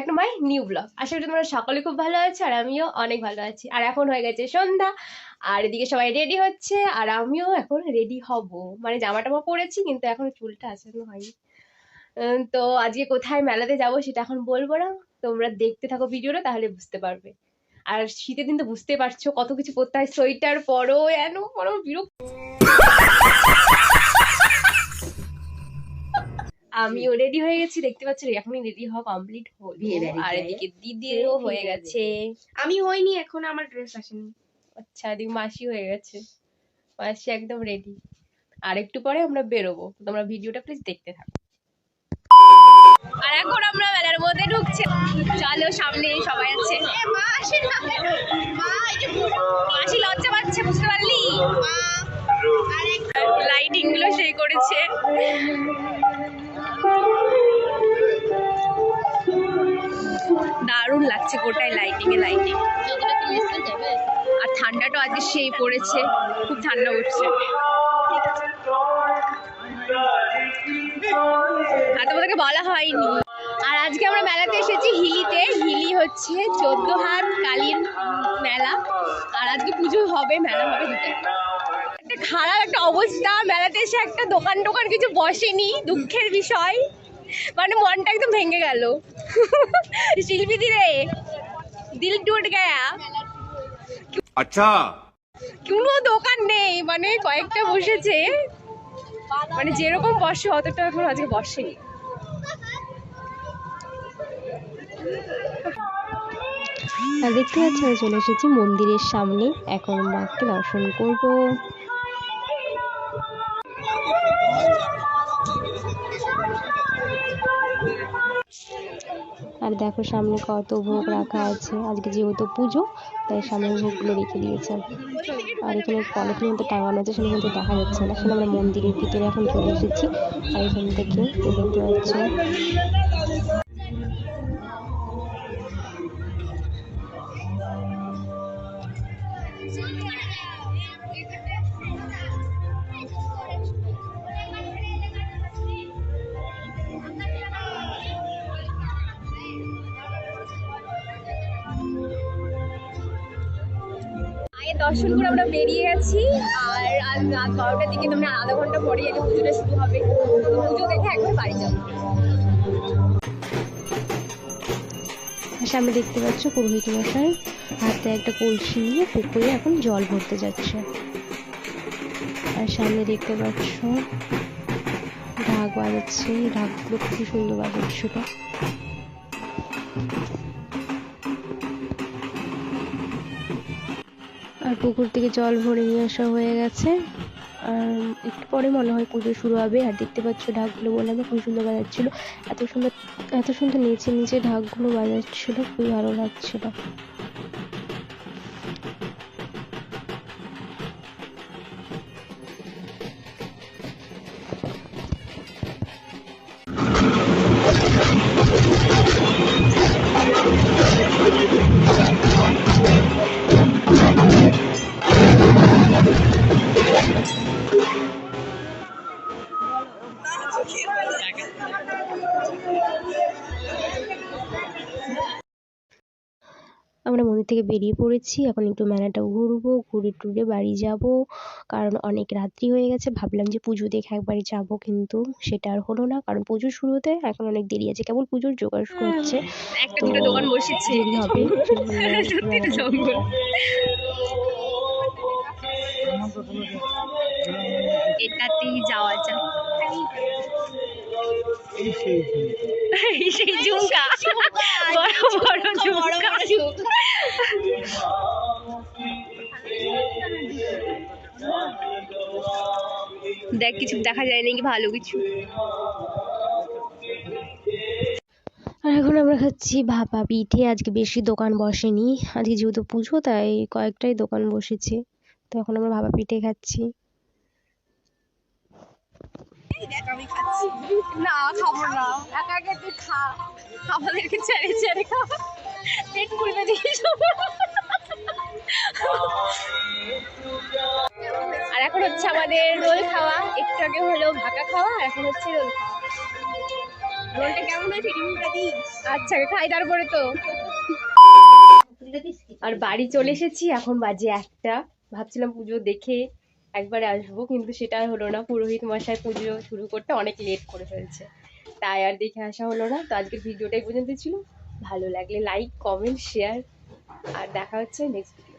Back to my new blog. আশা করি তোমরা সকলে খুব ভালো আছো আর আমিও অনেক ভালো আছি। আর এখন হয়ে গেছে সন্ধ্যা, আর এদিকে সবাই রেডি হচ্ছে আর আমিও এখন রেডি হব। মানে জামা টামা পরেছি কিন্তু এখন চুলটা আসানো হয়নি। তো আজকে কোথায় মেলাতে যাব সেটা এখন বলবো না, তোমরা দেখতে থাকো ভিডিওটা তাহলে বুঝতে পারবে। আর শীতের দিন তো বুঝতে পারছো কত কিছু করতে হয়, সোয়েটার পরো এনো পরো, বিরক্ত। আমিও রেডি হয়ে গেছি, দেখতে পাচ্ছি এখনই রেডি হওয়া কমপ্লিট হলো। আর এদিকে দিদিও হয়ে গেছে, আমি হইনি এখন, আমার ড্রেস আসেনি। আচ্ছা এদিকে মাসি হয়ে গেছে, মাসি একদম রেডি। আর একটু পরে আমরা বেরোবো, তোমরা ভিডিওটা প্লিজ দেখতে থাকো। আর এখন আমরা মেলার মধ্যে ঢুকছি, চলো সামনে সবাই আছে। মাসি লজ্জা পাচ্ছে, বুঝতে পারলি? লাইটিং গুলো সেই করেছে। দারুণ লাগছে গোটায় লাইটিং এ লাইটিং। আর ঠান্ডাটা আজকে সেই পড়েছে, খুব ঠান্ডা উঠছে। আর তোমাদেরকে বলা হয়নি, আর আজকে আমরা মেলাতে এসেছি হিলিতে। হিলি হচ্ছে 14 হাত কালীর মেলা, আর আজকে পুজো হবে, মেলা হবে দুটো। একটা খারাপ একটা অবস্থা, মেলাতে এসে একটা দোকান টোকান কিছু বসেনি, দুঃখের বিষয়। মানে মনটা একদম ভেঙে গেল। শিল্পী দিরে দিল টুট গয়া। আচ্ছা কোনো দোকান নেই, মানে কয়েকটা বসেছে, মানে যেরকম বসে অতটা এখন আজকে বসেনি। আর দেখতে পাচ্ছি আমি চলে এসেছি মন্দিরের সামনে, এখন মাকে দর্শন করব। আর দেখো সামনে কত ভোগ রাখা আছে, আজকে যেহেতু পুজো তাই সামনে ভোগগুলো রেখে দিয়েছে। আর এখানে পলিথিন মতো টাঙানো আছে, সেখানে কিন্তু দেখা যাচ্ছে না। আসলে আমরা মন্দিরের ভিতরে এখন চলে এসেছি, আর এখান থেকে দেখতে পাচ্ছি মায়ের দর্শন করে আমরা বেরিয়ে গেছি। আর আজ রাত 12টার দিকে, তোমরা আধা ঘন্টা পরে এলে পুজোটা শুরু হবে। তো পুজো দেখে একবার বাড়ি যাবো। সামনে দেখতে পাচ্ছ পুরোহিত মশাই হাতে একটা কলসি নিয়ে পুকুরে এখন জল ভরতে যাচ্ছে। আর সামনে দেখতে পাচ্ছ ঢাক বাজাচ্ছে, ঢাকগুলো খুব সুন্দর বাজাচ্ছিল। আর পুকুর থেকে জল ভরে নিয়ে আসা হয়ে গেছে, আর একটু পরে মনে হয় পুজো শুরু হবে। আর দেখতে পাচ্ছ ঢাকগুলো বললাম খুব সুন্দর বাজাচ্ছিল, এত সুন্দর নিচে নিচে ঢাকগুলো বাজাচ্ছিল, খুবই ভালো লাগছিল। আমরা মন্দির থেকে বেরিয়ে পড়েছি, এখন একটু মেলাটা ঘুরবো, ঘুরে টুরে বাড়ি যাব। কারণ অনেক রাত্রি হয়ে গেছে, ভাবলাম যে পুজো দেখে একবারে যাব, কিন্তু সেটা আর হলো না, কারণ পুজো শুরু হতে এখন অনেক দেরি আছে, কেবল পুজোর জোগাড় করছে, একটা তো দুটো দোকান বসেছে, দেরি হবে। সত্যি এটা জঙ্গল। এটাতেই যাওয়া যাক। সেই ঝুমকা, বড় বড় ঝুমকা। দেখ কিছু দেখা যায় নাকি ভালো কিছু। আর এখন আমরা খাচ্ছি ভাপা পিঠে, আজকে বেশি দোকান বসেনি, আজকে যেহেতু পুজো তাই কয়েকটাই দোকান বসেছে, তো এখন আমরা ভাপা পিঠে খাচ্ছি। আমি খাচ্ছি না, খাবো না, একা একা তুই খা, আমাদেরকে ছেড়ে ছেড়ে খা, পেট পুড়বে দেখিস। আর এখন হচ্ছে আমাদের রোল খাওয়া, একটু আগে হলো ভাকা খাওয়া, আর এখন হচ্ছে রোল খাওয়া। রোলটা কেমন হয়েছে রিভিউটা দিস। আচ্ছা খাই তারপরে তো। আর বাড়ি চলে এসেছি, এখন বাজে 1টা। ভাবছিলাম পুজো দেখে একবারে আসবো, কিন্তু সেটা আর হলো না। পুরোহিত মশাই পুজো শুরু করতে অনেক লেট করে ফেলছে, তাই আর দেখে আসা হলো না। তো আজকের ভিডিওটা এই পর্যন্ত ছিল। ভালো লাগলে লাইক, কমেন্ট, শেয়ার, আর দেখা হচ্ছে নেক্সট ভিডিও।